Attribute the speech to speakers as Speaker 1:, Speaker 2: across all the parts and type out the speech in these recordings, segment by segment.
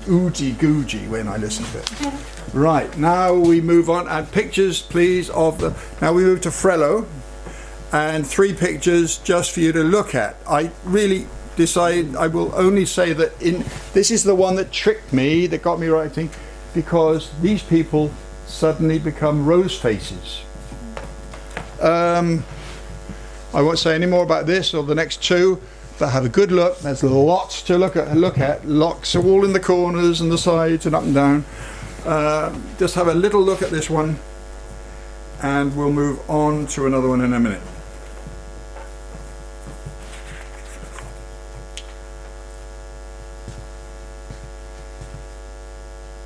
Speaker 1: oogie when I listen to it. Right, now we move on, and pictures please now we move to Frello, and 3 pictures just for you to look at. I really decided I will only say that this is the one that tricked me, that got me writing, because these people suddenly become rose faces. I won't say any more about this or the next 2, but have a good look. There's lots to look at. Locks are all in the corners and the sides and up and down. Just have a little look at this one, and we'll move on to another one in a minute.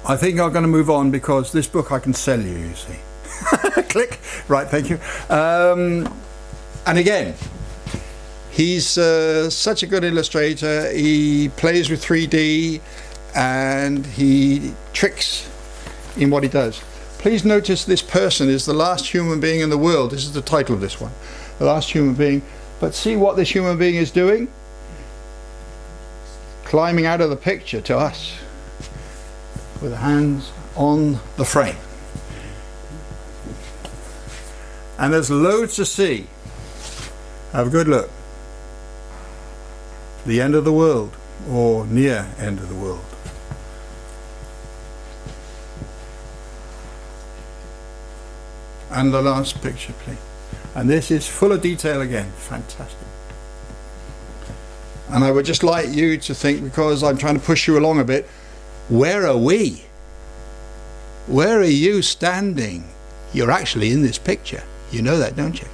Speaker 1: I think I'm going to move on because this book I can sell you see. Click. Right, thank you. And again, he's such a good illustrator. He plays with 3D and he tricks in what he does. Please notice this person is the last human being in the world. This is the title of this one. The last human being. But see what this human being is doing? Climbing out of the picture to us with the hands on the frame. And there's loads to see. Have a good look. The end of the world, or near end of the world. And the last picture, please. And this is full of detail again. Fantastic. And I would just like you to think, because I'm trying to push you along a bit, where are we? Where are you standing? You're actually in this picture. You know that, don't you?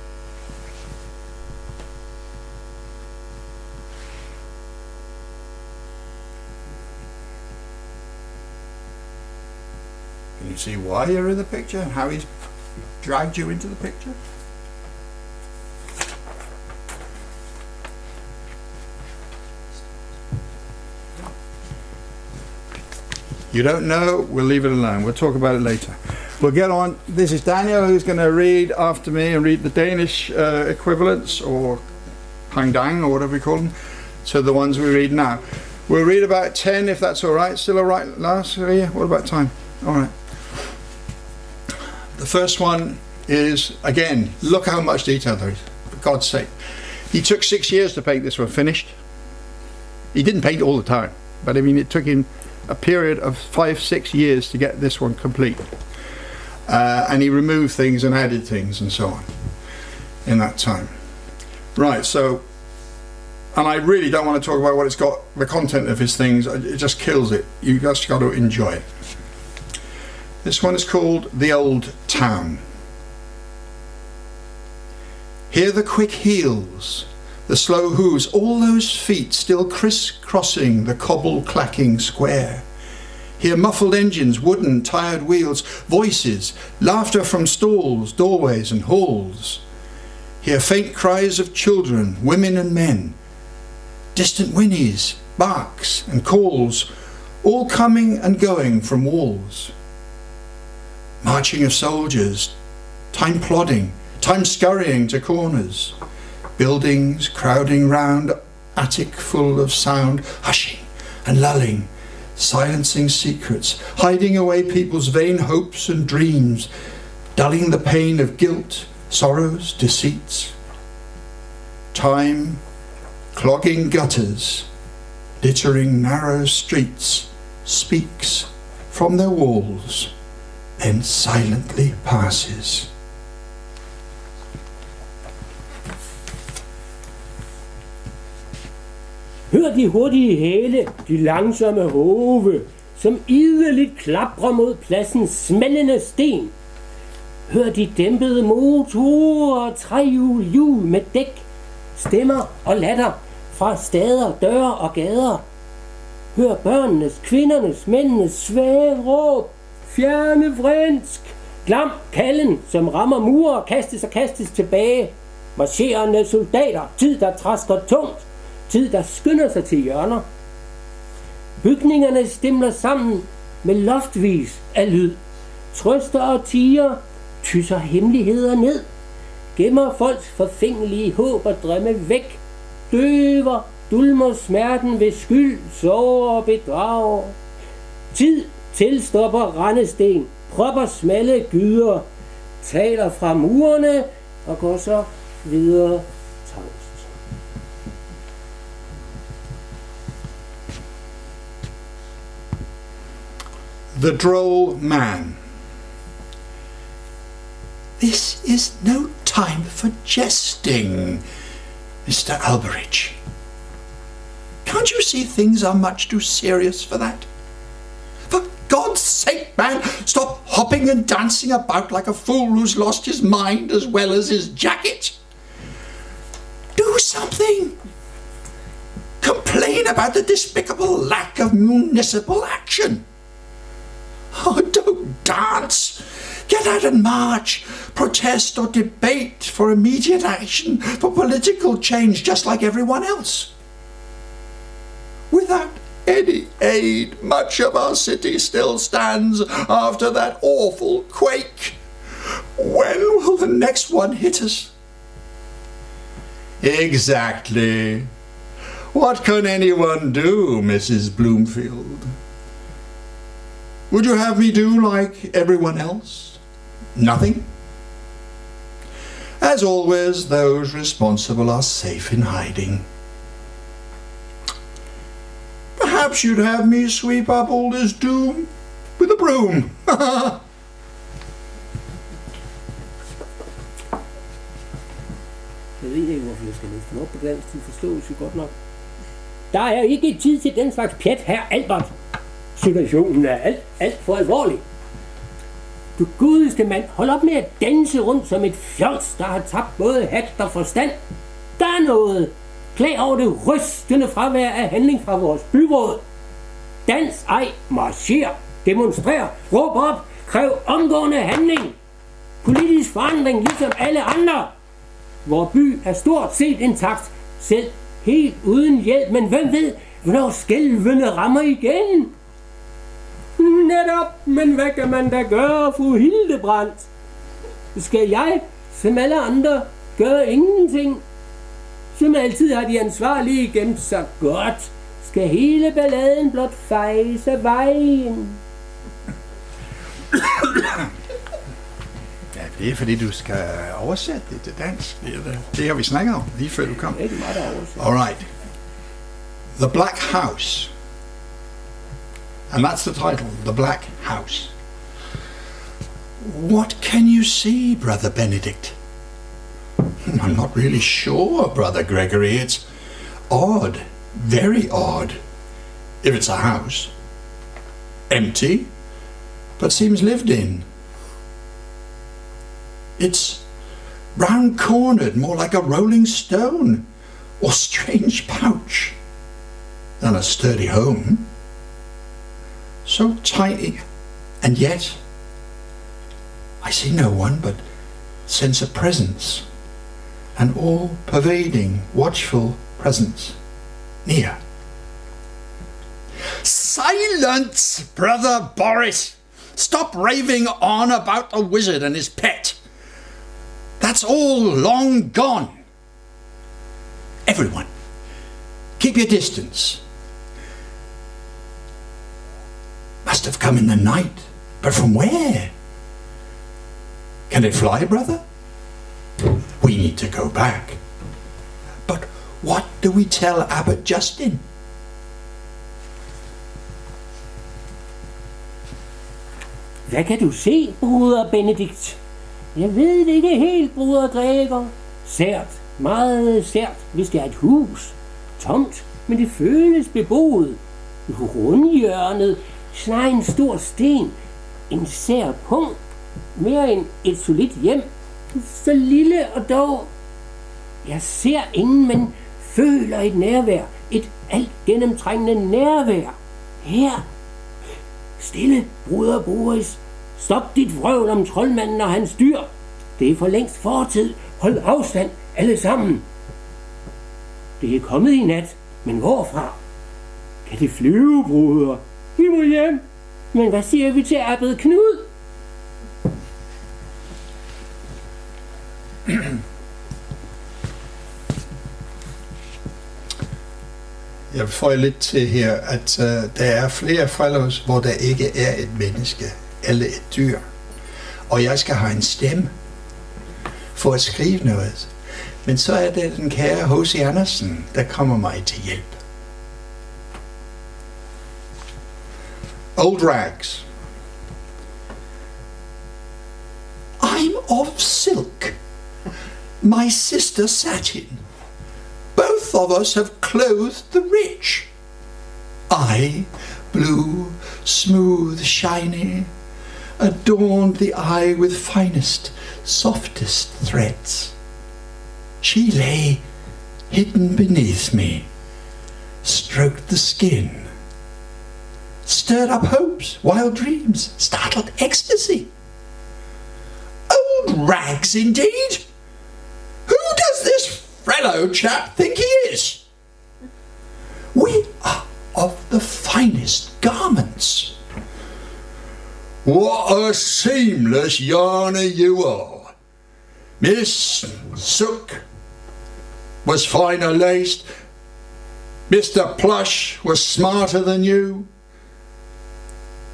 Speaker 1: Can you see why you're in the picture and how he's dragged you into the picture? You don't know? We'll leave it alone. We'll talk about it later. We'll get on. This is Daniel, who's going to read after me and read the Danish equivalents, or hangdang, or whatever we call them, to the ones we read now. We'll read about 10, if that's all right. Still all right, Lars? What about time? All right. The first one is, again, look how much detail there is, for God's sake. He took 6 years to paint this one finished. He didn't paint all the time, but I mean, it took him a period of 5-6 years to get this one complete. And he removed things and added things and so on in that time. Right, so, and I really don't want to talk about what it's got, the content of his things, it just kills it. You just got to enjoy it. This one is called The Old Town. Hear the quick heels, the slow hooves, all those feet still criss-crossing the cobble-clacking square. Hear muffled engines, wooden, tired wheels, voices, laughter from stalls, doorways and halls. Hear faint cries of children, women and men, distant whinnies, barks and calls, all coming and going from walls. Marching of soldiers, time plodding, time scurrying to corners. Buildings crowding round, attic full of sound, hushing and lulling, silencing secrets, hiding away people's vain hopes and dreams, dulling the pain of guilt, sorrows, deceits. Time clogging gutters, littering narrow streets, speaks from their walls, then silently passes.
Speaker 2: Hør de hurtige hæle, de langsomme hove, som iderligt klaprer mod pladsens smældende sten. Hør de dæmpede motorer, trehjul med dæk, stemmer og latter fra stader, døre og gader. Hør børnenes, kvindernes, mændenes svage råb, fjerne fransk, glam kalden, som rammer murer og kastes tilbage. Marcherende soldater, tid der træsker tungt, tid der skynder sig til hjørner. Bygningerne stimler sammen med loftvis af lyd. Trøster og tiger, tysser hemmeligheder ned. Gemmer folks forfængelige håb og drømme væk. Døver, dulmer smerten ved skyld, sorg og bedrag. Tid tilstopper rendesten, propper smalle gyder, taler fra murene og går så videre tavst.
Speaker 1: The droll man. This is no time for jesting, Mr. Alberich. Can't you see things are much too serious for that? For God's sake, man, stop hopping and dancing about like a fool who's lost his mind as well as his jacket. Do something. Complain about the despicable lack of municipal action. Oh, don't dance. Get out and march, protest or debate for immediate action, for political change, just like everyone else. Without any aid, much of our city still stands after that awful quake. When will the next one hit us? Exactly. What can anyone do, Mrs. Bloomfield? Would you have me do like everyone else? Nothing? As always, those responsible are safe in hiding. Perhaps you'd have me sweep up all this doom with a broom.
Speaker 2: Jeg ved ikke, hvorfor jeg skal læse den op på dansk, til forståelse godt nok. Der er ikke tid til den slags pjat, herr Albert. Situationen er alt for alvorlig. Du godeste mand, hold op med at danse rundt som et fjols, der har tabt både hat og forstand. Der er noget. Klag over det rystende fravær af handling fra vores byråd. Dans ej, marcher, demonstrer, råb op, kræv omgående handling. Politisk forandring ligesom alle andre. Vor by er stort set intakt, selv helt uden hjælp, men hvem ved, hvornår skælvene rammer igen? Netop, men hvad kan man da gøre, fru Hildebrandt? Skal jeg, som alle andre, gøre ingenting? Som altid har de ansvarlige gemt sig godt. Skal hele balladen blot fejes af vejen?
Speaker 1: Ja, det er fordi, du skal oversætte det til dansk. Det har vi snakket om, lige før du kom.
Speaker 2: Det er meget at oversætte.
Speaker 1: All right. The Black House. And that's the title, The Black House. What can you see, Brother Benedict? I'm not really sure, Brother Gregory. It's odd, very odd, if it's a house. Empty, but seems lived in. It's round-cornered, more like a rolling stone, or strange pouch, than a sturdy home. So tiny, and yet I see no one, but sense a presence, an all-pervading, watchful presence, near. Silence, Brother Boris! Stop raving on about the wizard and his pet. That's all long gone. Everyone, keep your distance. Must have come in the night, but from where? Can it fly, brother? We need to go back. But what do we tell Abbot Justin?
Speaker 2: Hvad kan du se, bruder Benedikt? Jeg ved det ikke helt, bruder Gregor. Sært, meget sært, hvis det er et hus. Tomt, men det føles beboet. Rundhjørnet, snarere en stor sten. En sær punkt. Mere end et solidt hjem. Så lille og dog. Jeg ser ingen, men føler et nærvær. Et alt gennemtrængende nærvær. Her. Stille, bruder Boris. Stop dit vrøvl om troldmanden og hans dyr. Det er for længst fortid. Hold afstand, alle sammen. Det er kommet i nat, men hvorfra? Kan det flyve, bruder? Vi må hjem. Men hvad siger vi til abbed Knud?
Speaker 1: vil føje lidt til her, at der er flere Frellos, hvor der ikke er et menneske eller et dyr. Og jeg skal have en stemme for at skrive noget. Men så er det den kære H.C. Andersen, der kommer mig til hjælp. Old rags. I'm of silk, my sister satin. Both of us have clothed the rich. I, blue, smooth, shiny, adorned the eye with finest, softest threads. She lay hidden beneath me, stroked the skin, stirred up hopes, wild dreams, startled ecstasy. Old rags indeed! Who does this Frello chap think he is? We are of the finest garments. What a seamless yarner you are. Miss Sook was finer laced. Mr. Plush was smarter than you.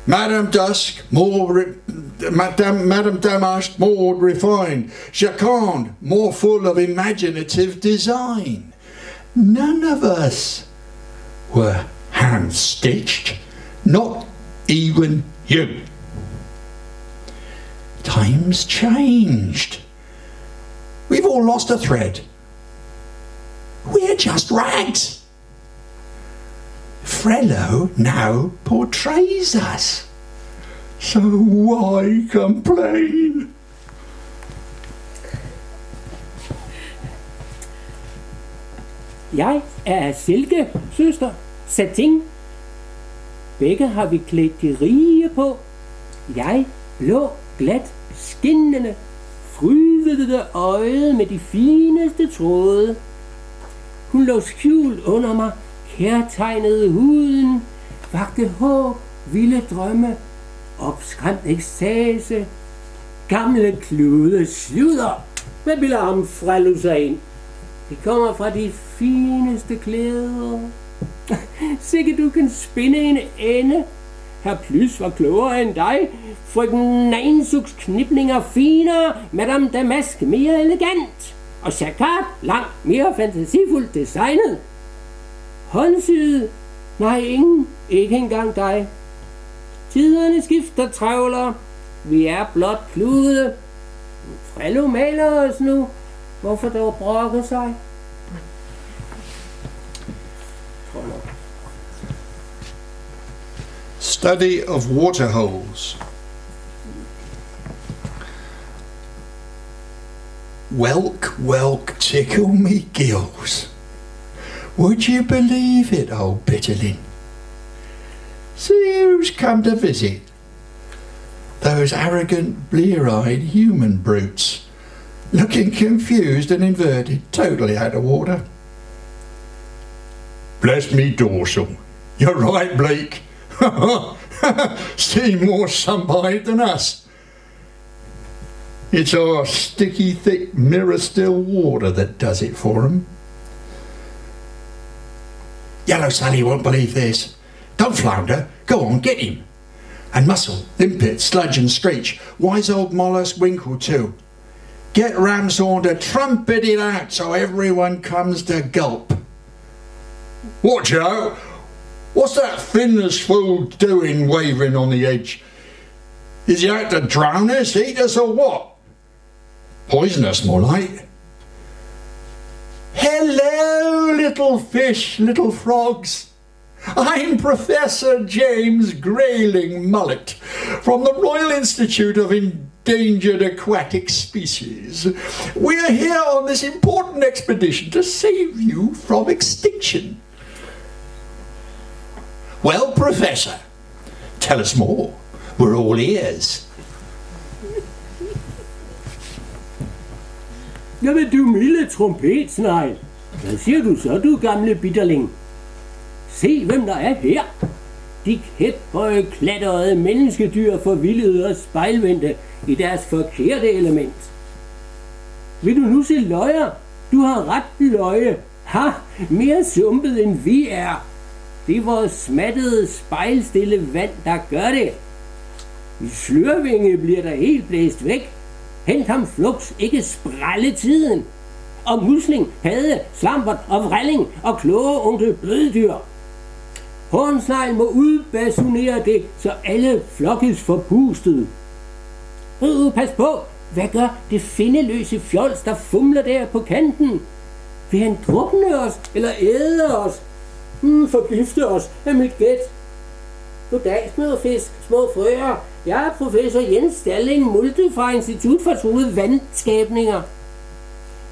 Speaker 1: Madame Dusk, Madame Damask, more refined. Jacquard, more full of imaginative design. None of us were hand-stitched, not even you. Time's changed. We've all lost a thread. We're just rags. Frello now portrays us. So why complain?
Speaker 2: Jeg er silke, søster. Satin. Begge har vi klædt de rige på. Jeg blå, glat, skinnende, frydede øjet med de fineste tråde. Hun lå skjult under mig, kærtegnede huden, vagte håb, vilde drømme, opskræmt ekstase, gamle klude sludder. Hvad bilder ham Frello sig ind? Det kommer fra de fineste klæder. Sikke du kan spinde en ende. Herr Plys var klogere end dig. Frøken Nainsuks kniblinger finere. Madame Damask mere elegant. Og Jacquard langt mere fantasifuldt designet. Håndsyet? Nej, ingen. Ikke engang dig. Tiderne skifter travler. Vi er blot klude. Frello maler os nu. Hvorfor dog brokke sig?
Speaker 1: Study of waterholes. Welk, welk, tickle me gills. Would you believe it, old bitterling? See who's come to visit. Those arrogant, blear-eyed human brutes, looking confused and inverted, totally out of water. Bless me dorsal. You're right, Blake. Seem more sunbite than us. It's our sticky, thick, mirror-still water that does it for 'em. Yellow Sally won't believe this. Don't flounder. Go on, get him. And Muscle, Limpet, Sludge and Screech. Wise old Mollusk Winkle too. Get Ramshorn to trumpet it out so everyone comes to gulp. Watch out! What's that finless fool doing wavering on the edge? Is he out to drown us, eat us or what? Poison us more like. Hello, little fish, little frogs. I'm Professor James Grayling Mullet from the Royal Institute of Endangered Aquatic Species. We're here on this important expedition to save you from extinction. Well, Professor, tell us more. We're all ears.
Speaker 2: Jamen, du milde trompetsnegl. Hvad siger du så, du gamle bitterling? Se, hvem der er her. De kæphøje, klatterede menneskedyr forvildede og spejlvendte i deres forkerte element. Vil du nu se løjer? Du har ret, løje. Ha, mere sumpet end vi er. Det er vores smattede, spejlstille vand, der gør det. I slørvinge bliver der helt blæst væk. Hent ham fluks, ikke sprælle tiden. Og musling, hade, slampert og vrælling og kloge onkel bløddyr. Hornsnegl må udbasunere det, så alle flokkes forpustet. Pas på, hvad gør det findeløse fjols, der fumler der på kanten? Vil han drukne os eller æde os? Forgifte os af mit gæt. Goddag, små frøer. Jeg er professor Jens Stalling Multe fra Institut for Truede Vandskabninger.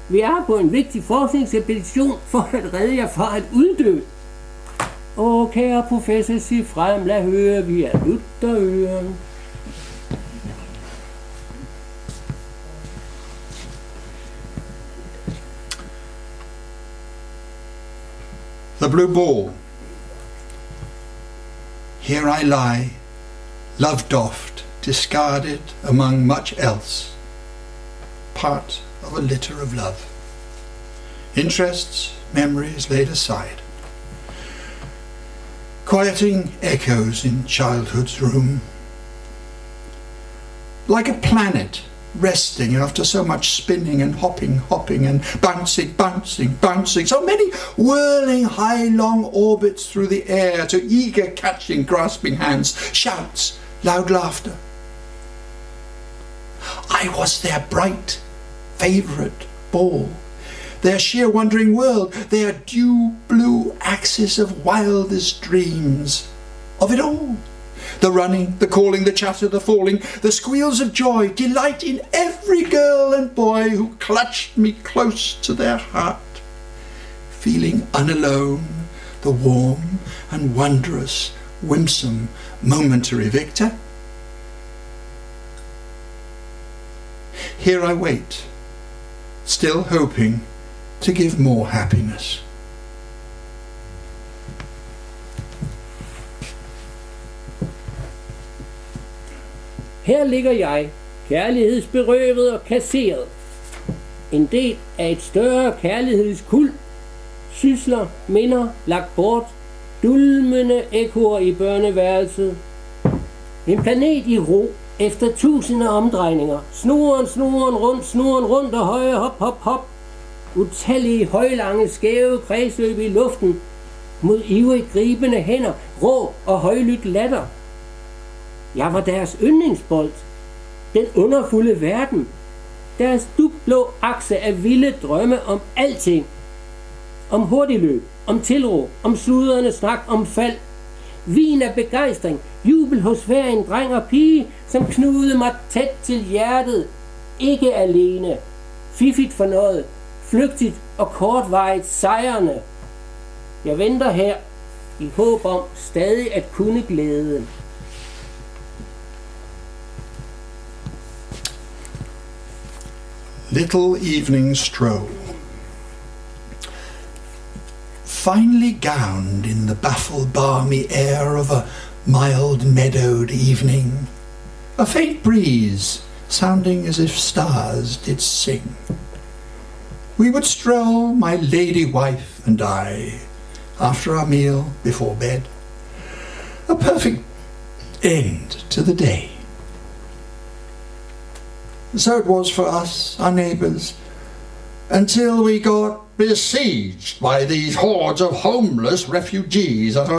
Speaker 2: Vi er på en vigtig forskningsekspedition for at redde jer fra at uddø. Kære professor, sig frem, lad høre, vi er lutterøren.
Speaker 1: The blue ball. Here I lie, loved oft, discarded among much else, part of a litter of love. Interests, memories laid aside, quieting echoes in childhood's room. Like a planet resting after so much spinning and hopping and bouncing, so many whirling high long orbits through the air to eager catching grasping hands, shouts, loud laughter. I was their bright favourite ball, their sheer wandering world, their dew blue axis of wildest dreams, of it all. The running, the calling, the chatter, the falling, the squeals of joy, delight in every girl and boy who clutched me close to their heart, feeling unalone, the warm and wondrous, winsome, momentary victor. Here I wait, still hoping to give more happiness.
Speaker 2: Her ligger jeg, kærlighedsberøvet og kasseret. En del af et større kærlighedskuld. Sysler, minder, lagt bort. Dulmende ekkoer i børneværelset. En planet i ro efter tusinde omdrejninger. Snoren rundt og høje hop. Utallige højlange skæve kredsløb i luften. Mod ivrigt gribende hænder, rå og højlydt latter. Jeg var deres yndlingsbold. Den underfulde verden. Deres dugblå akse af vilde drømme om alting. Om hurtigløb, om tilråb, om sludrende snak, om fald. Vin af begejstring, jubel hos hver en dreng og pige, som knudede mig tæt til hjertet. Ikke alene. Fiffigt for noget. Flygtigt og kortvarigt sejrende. Jeg venter her i håb om stadig at kunne glæde.
Speaker 1: Little evening stroll. Finely gowned in the baffled balmy air of a mild meadowed evening, a faint breeze sounding as if stars did sing, we would stroll, my lady wife and I, after our meal before bed, a perfect end to the day. So it was for us, our neighbours, until we got besieged by these hordes of homeless refugees at our